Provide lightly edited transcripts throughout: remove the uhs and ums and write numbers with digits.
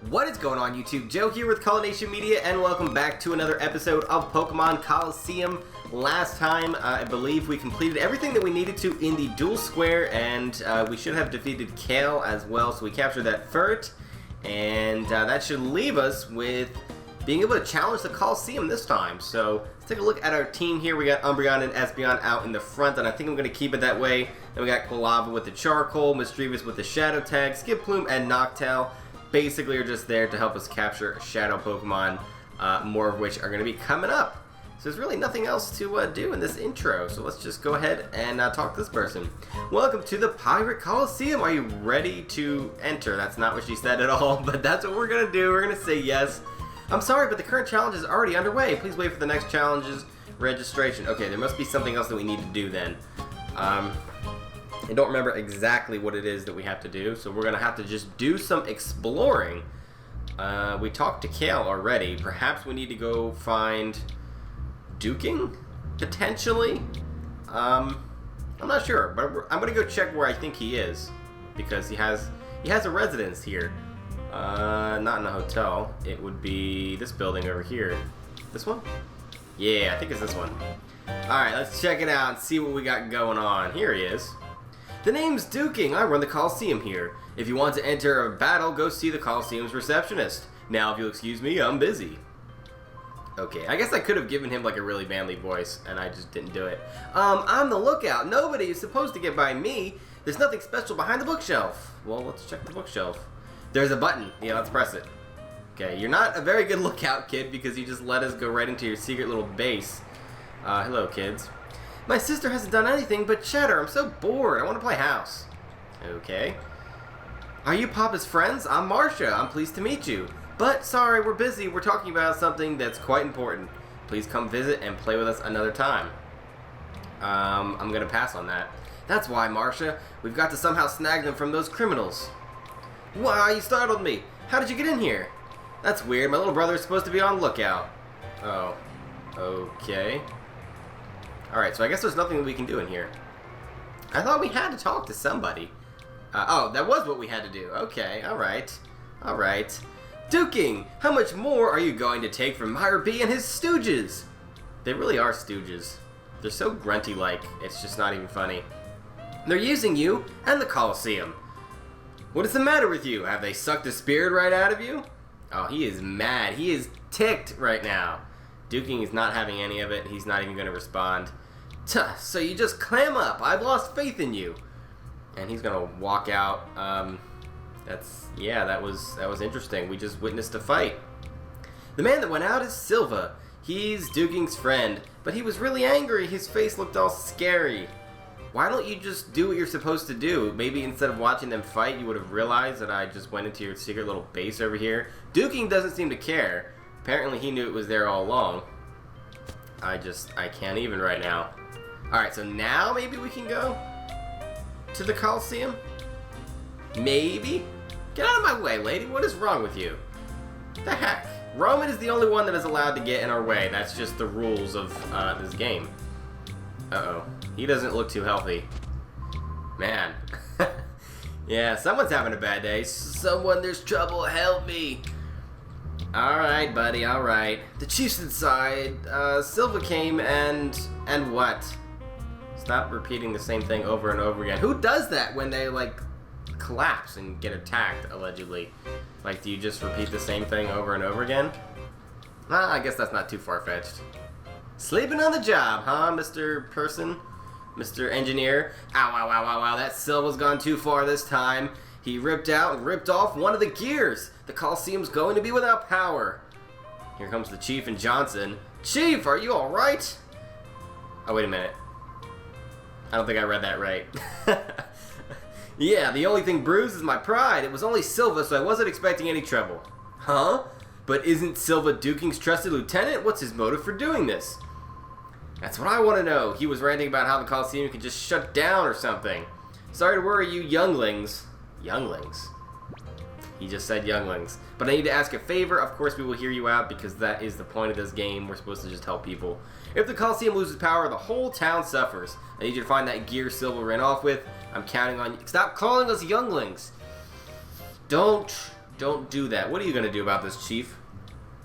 What is going on, YouTube? Joe here with Coliseum Media, and welcome back to another episode of Pokemon Colosseum. Last time, I believe we completed everything that we needed to in the dual square, and we should have defeated Kale as well, so we captured that Pyrite, and that should leave us with being able to challenge the Coliseum this time. So let's take a look at our team here. We got Umbreon and Espeon out in the front, and I think I'm going to keep it that way. Then we got Quilava with the Charcoal, Misdreavus with the Shadow Tag, Skiploom, and Noctowl basically are just there to help us capture Shadow Pokemon, more of which are going to be coming up. So there's really nothing else to do in this intro, so let's just go ahead and talk to this person. Welcome to the Pyrite Coliseum. Are you ready to enter? That's not what she said at all, but that's what we're going to do. We're going to say yes. I'm sorry, but the current challenge is already underway. Please wait for the next challenge's registration. Okay, there must be something else that we need to do then. I don't remember exactly what it is that we have to do, so we're going to have to just do some exploring. We talked to Kale already. Perhaps we need to go find Duking, potentially? I'm not sure, but I'm going to go check where I think he is, because he has a residence here. Not in a hotel. It would be this building over here. This one? Yeah, I think it's this one. Alright, let's check it out and see what we got going on. Here he is. The name's Duking. I run the Coliseum here. If you want to enter a battle, go see the Coliseum's receptionist. Now, if you'll excuse me, I'm busy. Okay, I guess I could have given him like a really manly voice, and I just didn't do it. I'm the lookout. Nobody is supposed to get by me. There's nothing special behind the bookshelf. Well, let's check the bookshelf. There's a button. Yeah, let's press it. Okay, you're not a very good lookout, kid, because you just let us go right into your secret little base. Hello, kids. My sister hasn't done anything but chatter. I'm so bored. I want to play house. Okay. Are you Papa's friends? I'm Marcia. I'm pleased to meet you. But, sorry, we're busy. We're talking about something that's quite important. Please come visit and play with us another time. I'm going to pass on that. That's why, Marcia. We've got to somehow snag them from those criminals. Wow, you startled me. How did you get in here? That's weird. My little brother is supposed to be on lookout. Oh. Okay. Alright, so I guess there's nothing that we can do in here. I thought we had to talk to somebody. Oh, that was what we had to do. Okay, alright. Alright. Duking, how much more are you going to take from Myra B and his stooges? They really are stooges. They're so grunty-like, it's just not even funny. They're using you and the Coliseum. What is the matter with you? Have they sucked the spirit right out of you? Oh, he is mad. He is ticked right now. Duking is not having any of it. He's not even going to respond. Tuh, so you just clam up. I've lost faith in you. And he's going to walk out. That was interesting. We just witnessed a fight. The man that went out is Silva. He's Duking's friend, but he was really angry. His face looked all scary. Why don't you just do what you're supposed to do? Maybe instead of watching them fight, you would have realized that I just went into your secret little base over here. Duking doesn't seem to care. Apparently he knew it was there all along. I can't even right now. Alright, so now maybe we can go to the Coliseum? Maybe? Get out of my way, lady. What is wrong with you? The heck? Roman is the only one that is allowed to get in our way. That's just the rules of this game. Uh-oh. He doesn't look too healthy. Man. Yeah, someone's having a bad day. Someone, there's trouble. Help me. Alright, buddy, alright. The chief's inside. Silva came and what? Stop repeating the same thing over and over again. Who does that when they, like, collapse and get attacked, allegedly? Like, do you just repeat the same thing over and over again? I guess that's not too far-fetched. Sleeping on the job, huh, Mr. Person? Mr. Engineer? Ow, ow, ow, ow, ow, that Silva's gone too far this time. He ripped out and ripped off one of the gears. The Coliseum's going to be without power. Here comes the Chief and Johnson. Chief, are you alright? Oh, wait a minute. I don't think I read that right. Yeah, the only thing bruised is my pride. It was only Silva, so I wasn't expecting any trouble. Huh? But isn't Silva Duking's trusted lieutenant? What's his motive for doing this? That's what I want to know. He was ranting about how the Coliseum could just shut down or something. Sorry to worry you younglings. Younglings? He just said younglings. But I need to ask a favor. Of course we will hear you out because that is the point of this game. We're supposed to just help people. If the Coliseum loses power, the whole town suffers. I need you to find that gear Silva ran off with. I'm counting on you. Stop calling us younglings. Don't Don't do that. What are you gonna do about this, Chief?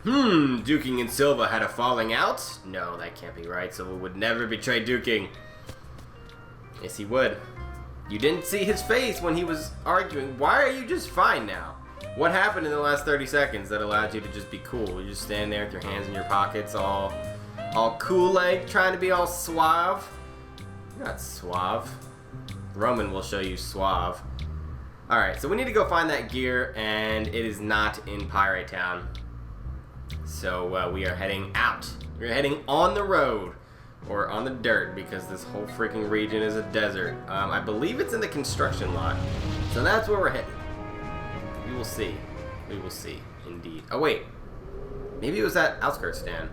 Duking and Silva had a falling out? No, that can't be right. Silva would never betray Duking. Yes, he would. You didn't see his face when he was arguing. Why are you just fine now? What happened in the last 30 seconds that allowed you to just be cool? You just stand there with your hands in your pockets, all cool like, trying to be all suave. You're not suave. Roman will show you suave. Alright, so we need to go find that gear, and it is not in Pyrite Town. So we are heading out. We're heading on the road. Or on the dirt, because this whole freaking region is a desert. I believe it's in the construction lot. So that's where we're headed. We will see. We will see, indeed. Oh, wait. Maybe it was that outskirts stand.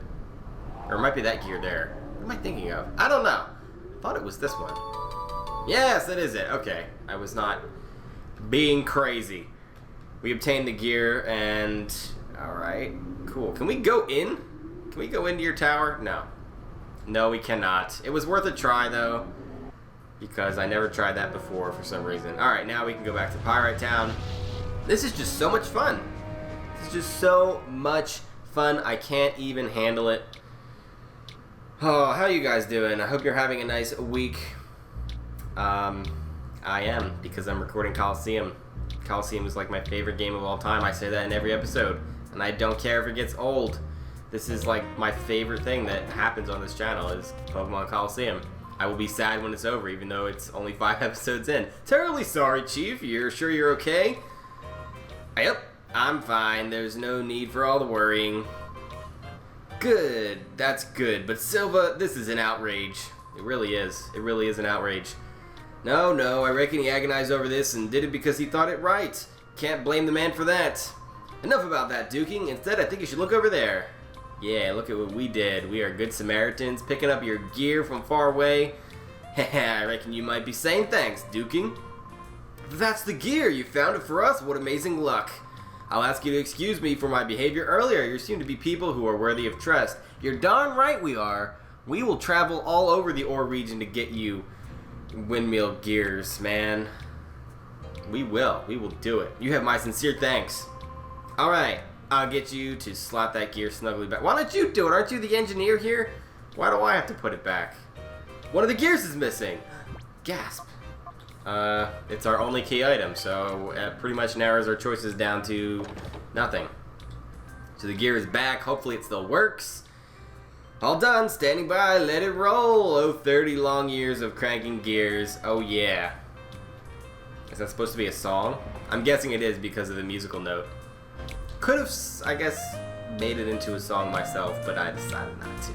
Or it might be that gear there. What am I thinking of? I don't know. I thought it was this one. Yes, that is it. Okay. I was not being crazy. We obtained the gear, and... Alright. Cool. Can we go in? Can we go into your tower? No. No, we cannot. It was worth a try, though, because I never tried that before for some reason. Alright, now we can go back to Pyrite Town. This is just so much fun. This is just so much fun. I can't even handle it. Oh, how you guys doing? I hope you're having a nice week. I am, because I'm recording Coliseum. Coliseum is like my favorite game of all time. I say that in every episode, and I don't care if it gets old. This is like my favorite thing that happens on this channel is Pokemon Colosseum. I will be sad when it's over, even though it's only 5 episodes in. Terribly sorry, Chief. You're sure you're okay? Yep, I'm fine. There's no need for all the worrying. Good, that's good. But Silva, this is an outrage. It really is. It really is an outrage. No, I reckon he agonized over this and did it because he thought it right. Can't blame the man for that. Enough about that, Duking. Instead, I think you should look over there. Yeah, look at what we did. We are good Samaritans, picking up your gear from far away. I reckon you might be saying thanks, Duking. If that's the gear, you found it for us. What amazing luck. I'll ask you to excuse me for my behavior earlier. You seem to be people who are worthy of trust. You're darn right we are. We will travel all over the ore region to get you windmill gears, man. We will do it. You have my sincere thanks. Alright. I'll get you to slot that gear snugly back. Why don't you do it? Aren't you the engineer here? Why do I have to put it back? One of the gears is missing. Gasp. It's our only key item, so it pretty much narrows our choices down to nothing. So the gear is back. Hopefully it still works. All done. Standing by. Let it roll. Oh, 30 long years of cranking gears. Oh, yeah. Is that supposed to be a song? I'm guessing it is because of the musical note. Could have, I guess, made it into a song myself, but I decided not to.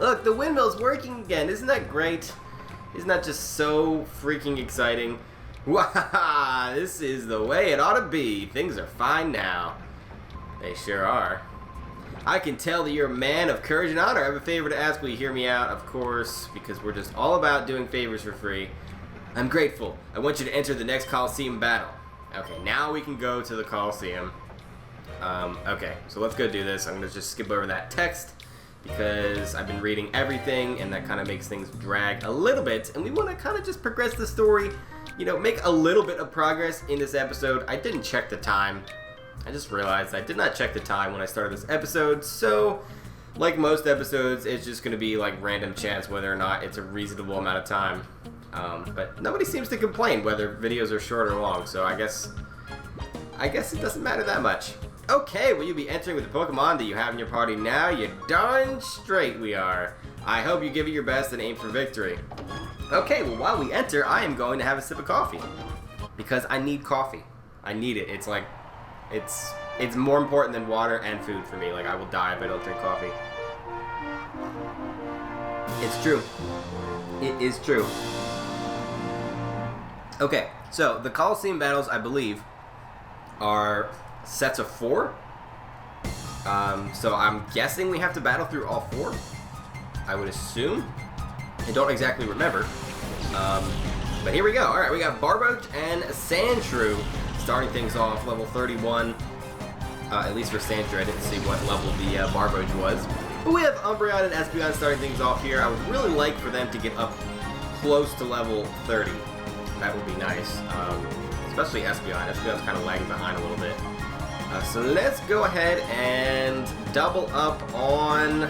Look, the windmill's working again. Isn't that great? Isn't that just so freaking exciting? Wow, this is the way it ought to be. Things are fine now. They sure are. I can tell that you're a man of courage and honor. I have a favor to ask. Will you hear me out? Of course, because we're just all about doing favors for free. I'm grateful. I want you to enter the next Coliseum battle. Okay, now we can go to the Coliseum. Okay, so let's go do this. I'm going to just skip over that text because I've been reading everything and that kind of makes things drag a little bit, and we want to kind of just progress the story, you know, make a little bit of progress in this episode. I didn't check the time. I just realized I did not check the time when I started this episode, so like most episodes, it's just going to be like random chance whether or not it's a reasonable amount of time. But nobody seems to complain whether videos are short or long, so I guess it doesn't matter that much. Okay, will you be entering with the Pokemon that you have in your party now? You darn straight we are. I hope you give it your best and aim for victory. Okay, well while we enter, I am going to have a sip of coffee. Because I need coffee. I need it. It's like, it's more important than water and food for me. Like, I will die if I don't drink coffee. It's true. It is true. Okay, so the Coliseum battles, I believe, are sets of 4. So I'm guessing we have to battle through all 4. I would assume. I don't exactly remember. But here we go. Alright, we got Barboach and Sandshrew starting things off, level 31. At least for Sandshrew, I didn't see what level the Barboach was. But we have Umbreon and Espeon starting things off here. I would really like for them to get up close to level 30. That would be nice. Especially Espeon. Espeon's kind of lagging behind a little bit. So let's go ahead and double up on,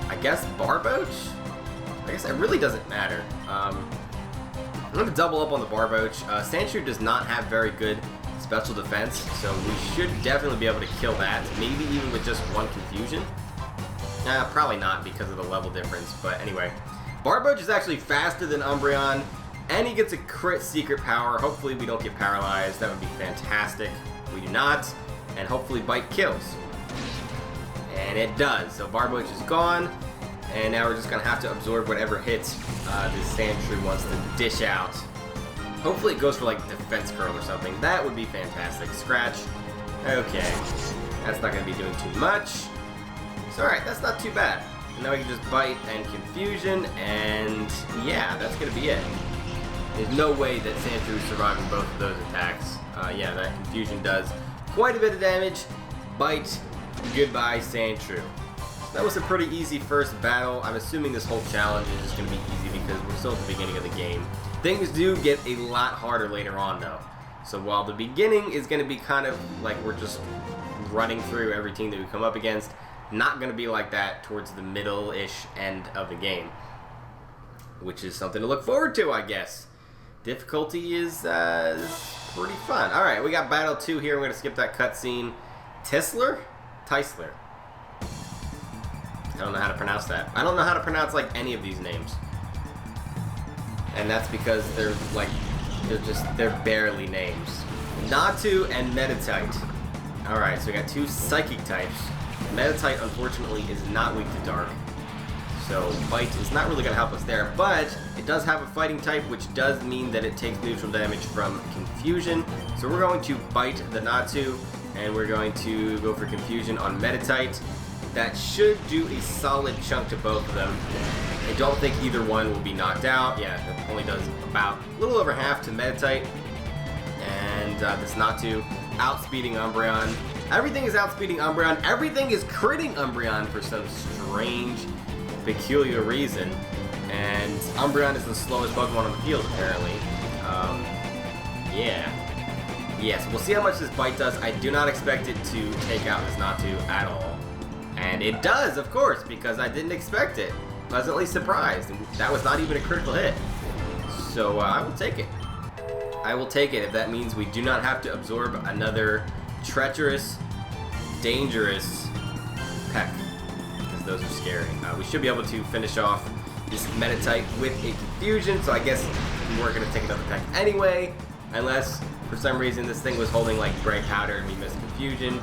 I guess, Barboach? I guess it really doesn't matter. I'm going to double up on the Barboach. Sandshrew does not have very good special defense, so we should definitely be able to kill that. Maybe even with just one confusion. Probably not because of the level difference, but anyway. Barboach is actually faster than Umbreon, and he gets a crit secret power. Hopefully we don't get paralyzed. That would be fantastic. We do not, and hopefully Bite kills. And it does. So Barboach is gone, and now we're just going to have to absorb whatever hits this Sandshrew wants to dish out. Hopefully it goes for like Defense Curl or something. That would be fantastic. Scratch. Okay. That's not going to be doing too much. So alright, that's not too bad. And now we can just Bite and Confusion, and yeah, that's going to be it. There's no way that Sandshrew is surviving both of those attacks. Yeah, that Confusion does quite a bit of damage. Bite. Goodbye, Sandshrew. That was a pretty easy first battle. I'm assuming this whole challenge is just going to be easy because we're still at the beginning of the game. Things do get a lot harder later on, though. So while the beginning is going to be kind of like we're just running through every team that we come up against, not going to be like that towards the middle-ish end of the game. Which is something to look forward to, I guess. Difficulty is pretty fun. Alright, we got Battle 2 here. We're going to skip that cutscene. Tisler? Tisler. I don't know how to pronounce that. I don't know how to pronounce, like, any of these names. And that's because they're, like, they're barely names. Natu and Meditite. Alright, so we got two Psychic types. Meditite, unfortunately, is not weak to Dark. So, Bite is not really going to help us there. But, it does have a Fighting type, which does mean that it takes neutral damage from Confusion. So we're going to Bite the Natu, and we're going to go for Confusion on Meditite. That should do a solid chunk to both of them. I don't think either one will be knocked out. Yeah, it only does about a little over half to Meditite. And this Natu outspeeding Umbreon. Everything is outspeeding Umbreon. Everything is critting Umbreon for some strange, peculiar reason. And Umbreon is the slowest Pokemon on the field, apparently. Yeah. Yes, we'll see how much this Bite does. I do not expect it to take out this Natu at all. And it does, of course, because I didn't expect it. Pleasantly surprised. And that was not even a critical hit. So I will take it. I will take it if that means we do not have to absorb another treacherous, dangerous peck. Because those are scary. We should be able to finish off this Meditite with a Confusion. So I guess we weren't going to take another peck anyway. Unless, for some reason, this thing was holding like Bright Powder and we missed Confusion.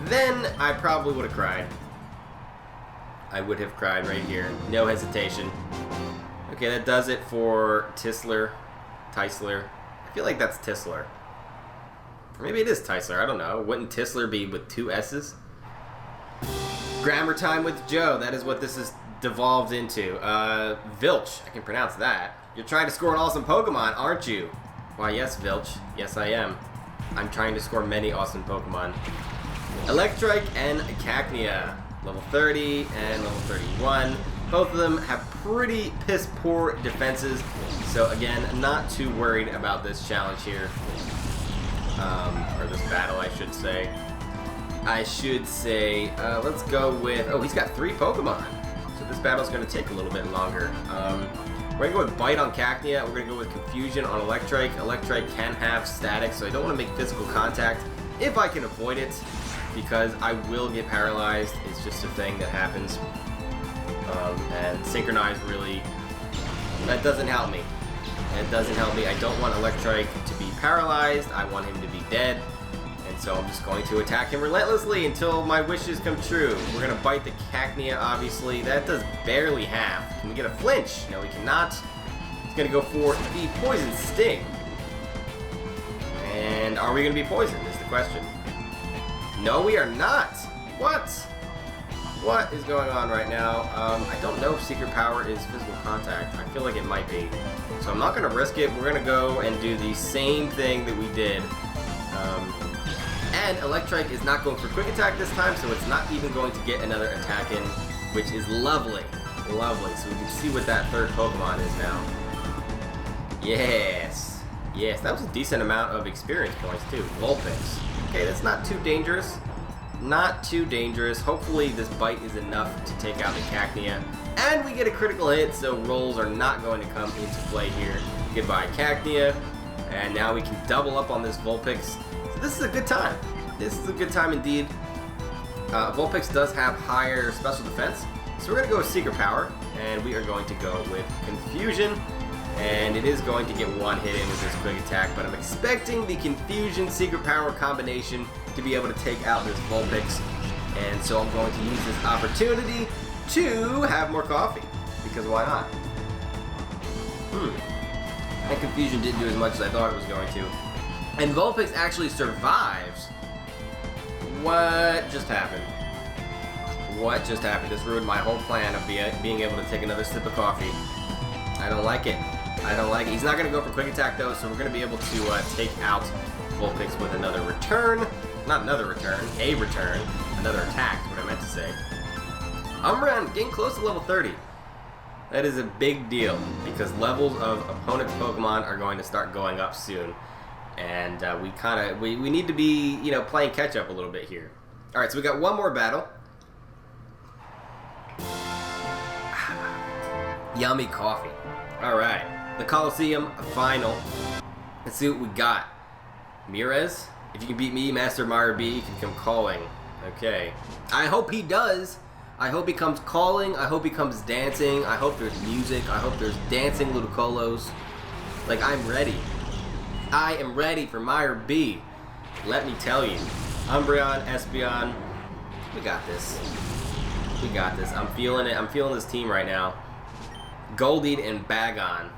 Then I probably would have cried. I would have cried right here. No hesitation. Okay, that does it for Tisler. Tisler. I feel like that's Tisler. Or maybe it is Tisler. I don't know. Wouldn't Tisler be with two S's? Grammar time with Joe. That is what this is devolved into. Vilch. I can pronounce that. You're trying to score an awesome Pokemon, aren't you? Why, yes, Vilch. Yes, I am. I'm trying to score many awesome Pokemon. Electrike and Cacnea. Level 30 and level 31. Both of them have pretty piss-poor defenses. So again, not too worried about this challenge here. Or this battle, I should say. Let's go with... Oh, he's got 3 Pokemon. So this battle's going to take a little bit longer. We're going to go with Bite on Cacnea. We're going to go with Confusion on Electrike. Electrike can have Static, so I don't want to make physical contact if I can avoid it. Because I will get paralyzed. It's just a thing that happens. And Synchronize really... That doesn't help me. It doesn't help me. I don't want Electrike to be paralyzed. I want him to be dead. And so I'm just going to attack him relentlessly until my wishes come true. We're going to Bite the Cacnea, obviously. That does barely half. Can we get a flinch? No, we cannot. He's going to go for the Poison Sting. And are we going to be poisoned is the question. No, we are not. What? What is going on right now? I don't know if Secret Power is physical contact. I feel like it might be. So I'm not going to risk it. We're going to go and do the same thing that we did. And Electrike is not going for Quick Attack this time, so it's not even going to get another attack in, which is lovely. Lovely. So we can see what that third Pokemon is now. Yes. Yes, that was a decent amount of experience points too. Vulpix. Okay, that's not too dangerous. Not too dangerous. Hopefully this bite is enough to take out the Cacnea. And we get a critical hit, so rolls are not going to come into play here. Goodbye, Cacnea. And now we can double up on this Vulpix. So this is a good time. This is a good time indeed. Vulpix does have higher special defense, so we're going to go with Secret Power, and we are going to go with Confusion. And it is going to get one hit in with this quick attack, but I'm expecting the Confusion Secret Power combination to be able to take out this Vulpix. And so I'm going to use this opportunity to have more coffee, because why not? And Confusion didn't do as much as I thought it was going to. And Vulpix actually survives. What just happened? What just happened? This ruined my whole plan of being able to take another sip of coffee. I don't like it. I don't like it. He's not going to go for quick attack though, so we're going to be able to take out Vulpix with another return. Not another return, a return. Another attack is what I meant to say. Umbreon getting close to level 30. That is a big deal, because levels of opponent's Pokemon are going to start going up soon. And we need to be, you know, playing catch up a little bit here. Alright, so we got one more battle. Yummy coffee. Alright, the Coliseum final. Let's see what we got. Mirez, if you can beat me, Master Myra B, you can come calling. Okay. I hope he does. I hope he comes calling. I hope he comes dancing. I hope there's music. I hope there's dancing Ludicolos. Like, I'm ready. I am ready for Myra B. Let me tell you. Umbreon, Espeon, we got this. We got this. I'm feeling it. I'm feeling this team right now. Goldeen and Bagon.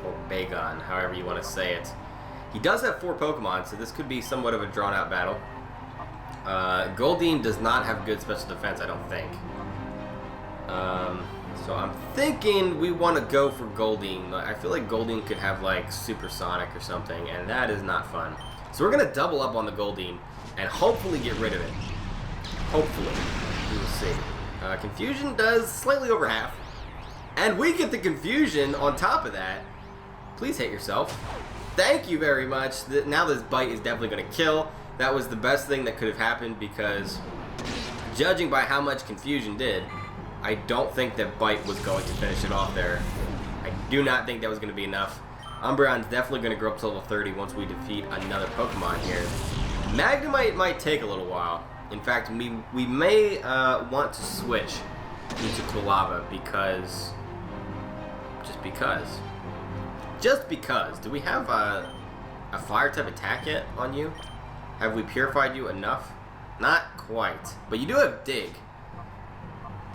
Or Bagon, however you want to say it. He does have 4 Pokemon, so this could be somewhat of a drawn-out battle. Goldeen does not have good special defense, I don't think. So I'm thinking we want to go for Goldeen. I feel like Goldeen could have like Supersonic or something, and that is not fun. So we're going to double up on the Goldeen and hopefully get rid of it. Hopefully. We will see. Confusion does slightly over half. And we get the Confusion on top of that. Please hit yourself. Thank you very much. Now this bite is definitely going to kill. That was the best thing that could have happened, because judging by how much Confusion did, I don't think that bite was going to finish it off there. I do not think that was going to be enough. Umbreon's definitely going to grow up to level 30 once we defeat another Pokemon here. Magnemite might take a little while. In fact, we may want to switch into Quilava because... Just because. Do we have a fire type attack yet on you? Have we purified you enough? Not quite. But you do have Dig.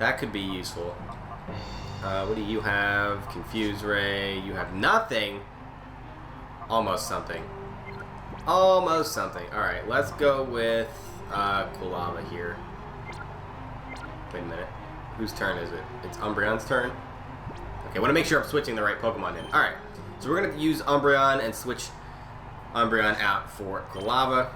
That could be useful. What do you have? Confuse Ray. You have nothing. Almost something. Almost something. Alright, let's go with Quilava here. Wait a minute. Whose turn is it? It's Umbreon's turn? Okay, I want to make sure I'm switching the right Pokemon in. Alright, so we're going to use Umbreon and switch Umbreon out for Quilava.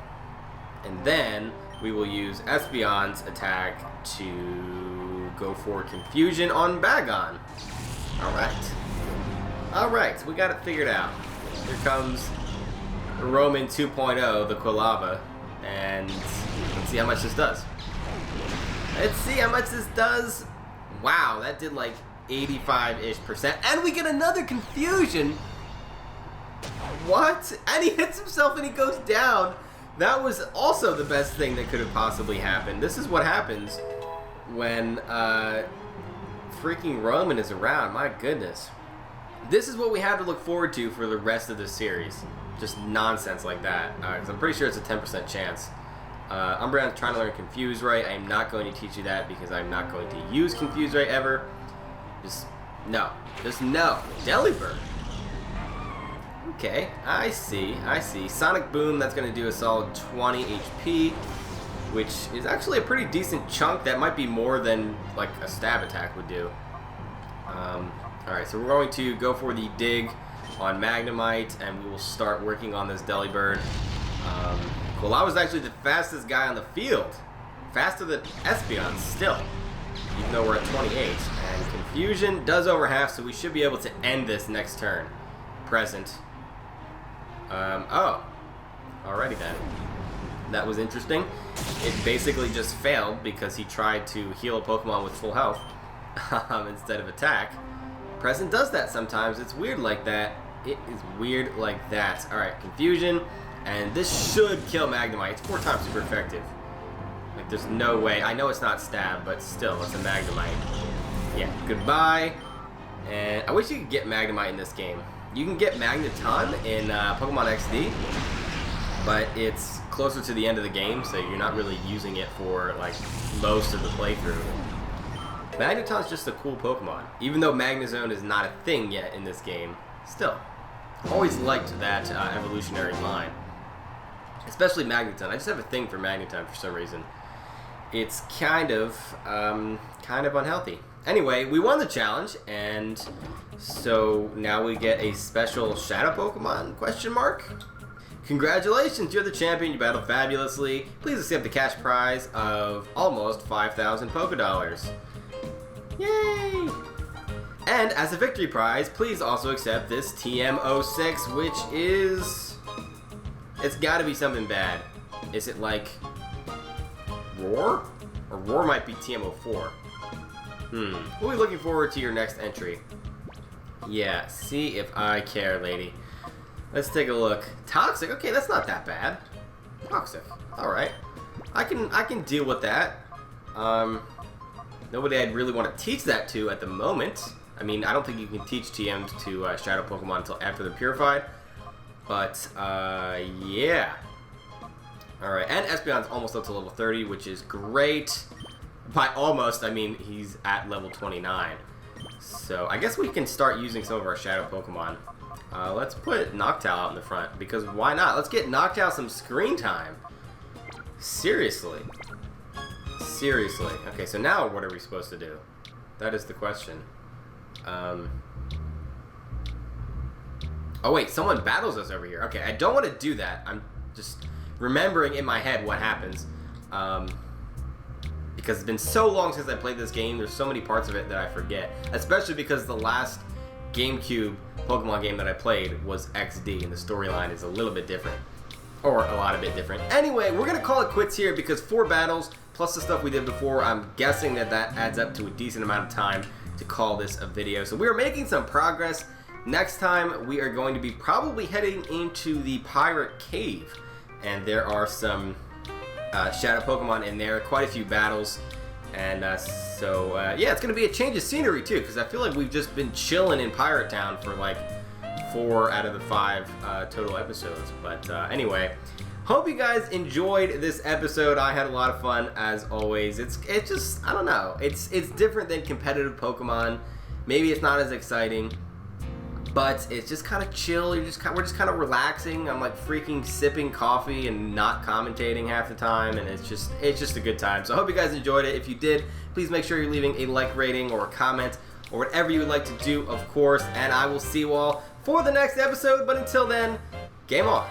And then we will use Espeon's attack to go for Confusion on Bagon. Alright. Alright, so we got it figured out. Here comes Roman 2.0, the Quilava. And let's see how much this does. Let's see how much this does. Wow, that did like 85-ish%. And we get another Confusion. What? And he hits himself and he goes down. That was also the best thing that could have possibly happened. This is what happens when freaking Roman is around. My goodness. This is what we have to look forward to for the rest of this series. Just nonsense like that. Because I'm pretty sure it's a 10% chance. Umbreon's trying to learn Confuse Ray. I'm not going to teach you that because I'm not going to use Confuse Ray ever. Just no. Just no. Delibird. Okay, I see. Sonic Boom, that's going to do a solid 20 HP, which is actually a pretty decent chunk. That might be more than like a stab attack would do. Alright, so we're going to go for the Dig on Magnemite, and we will start working on this Delibird. Quilava's actually the fastest guy on the field. Faster than Espeon still, even though we're at 28. And Confusion does over half, so we should be able to end this next turn. Present. Oh. Alrighty then. That was interesting. It basically just failed because he tried to heal a Pokemon with full health instead of attack. Present does that sometimes. It's weird like that. It is weird like that. Alright, Confusion. And this should kill Magnemite. It's 4 times super effective. Like, there's no way. I know it's not Stab, but still, it's a Magnemite. Yeah, goodbye. And I wish you could get Magnemite in this game. You can get Magneton in Pokemon XD, but it's closer to the end of the game, so you're not really using it for, like, most of the playthrough. Magneton's just a cool Pokemon. Even though Magnezone is not a thing yet in this game, still. Always liked that evolutionary line. Especially Magneton. I just have a thing for Magneton for some reason. It's kind of unhealthy. Anyway, we won the challenge, and so now we get a special Shadow Pokemon, question mark? Congratulations, you're the champion, you battled fabulously. Please accept the cash prize of almost 5,000 Pokédollars. Yay! And as a victory prize, please also accept this TM06, which is... It's gotta be something bad. Is it like... Roar? Or Roar might be TM04. We'll be looking forward to your next entry. Yeah, see if I care, lady. Let's take a look. Toxic? Okay, that's not that bad. Toxic. Alright. I can deal with that. Nobody I'd really want to teach that to at the moment. I mean, I don't think you can teach TMs to Shadow Pokemon until after they're purified. But, yeah. Alright, and Espeon's almost up to level 30, which is great. By almost, I mean he's at level 29. So, I guess we can start using some of our Shadow Pokemon. Let's put Noctowl out in the front, because why not? Let's get Noctowl some screen time. Seriously. Seriously. Okay, so now what are we supposed to do? That is the question. Oh wait, someone battles us over here. Okay, I don't want to do that. I'm just remembering in my head what happens. Because it's been so long since I played this game, there's so many parts of it that I forget. Especially because the last GameCube Pokemon game that I played was XD, and the storyline is a little bit different. Or a lot of bit different. Anyway, we're going to call it quits here because 4 battles, plus the stuff we did before, I'm guessing that adds up to a decent amount of time to call this a video. So we are making some progress. Next time, we are going to be probably heading into the Pyrite Cave. And there are some Shadow Pokemon in there, quite a few battles. And yeah, it's going to be a change of scenery too, because I feel like we've just been chilling in Pirate Town for like 4 out of the 5 total episodes. But anyway, hope you guys enjoyed this episode. I had a lot of fun as always. It's just, I don't know, it's different than competitive Pokemon. Maybe it's not as exciting, but it's just kind of chill. We're just kind of relaxing. I'm like freaking sipping coffee and not commentating half the time, and it's just a good time. So I hope you guys enjoyed it. If you did, please make sure you're leaving a like rating or a comment or whatever you would like to do, of course. And I will see you all for the next episode. But until then, game on.